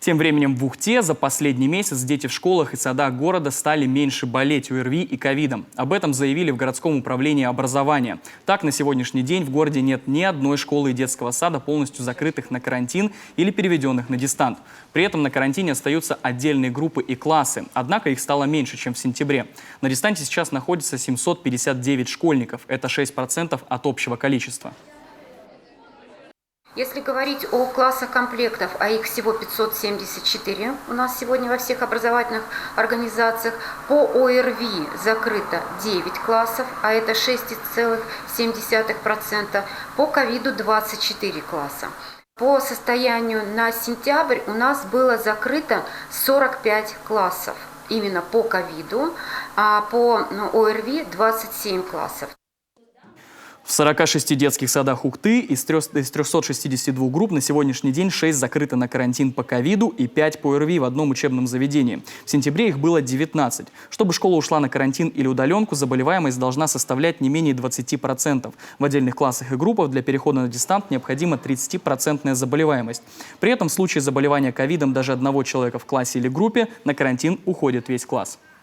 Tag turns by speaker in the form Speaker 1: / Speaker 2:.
Speaker 1: Тем временем в Ухте за последний месяц дети в школах и садах города стали меньше болеть ОРВИ и ковидом. Об этом заявили в городском управлении образования. Так, на сегодняшний день в городе нет ни одной школы и детского сада, полностью закрытых на карантин или переведенных на дистант. При этом на карантине остаются отдельные группы и классы, однако их стало меньше, чем в сентябре. На дистанте сейчас находится 759 школьников, это 6% от общего количества.
Speaker 2: Если говорить о классах комплектов, а их всего 574 у нас сегодня во всех образовательных организациях, по ОРВИ закрыто 9 классов, а это 6,7%, по ковиду 24 класса. По состоянию на сентябрь у нас было закрыто 45 классов именно по ковиду, а по ОРВИ 27 классов.
Speaker 1: В 46 детских садах Ухты из 362 групп на сегодняшний день 6 закрыты на карантин по ковиду и 5 по ОРВИ в одном учебном заведении. В сентябре их было 19. Чтобы школа ушла на карантин или удаленку, заболеваемость должна составлять не менее 20%. В отдельных классах и группах для перехода на дистант необходима 30% заболеваемость. При этом в случае заболевания ковидом даже одного человека в классе или группе на карантин уходит весь класс.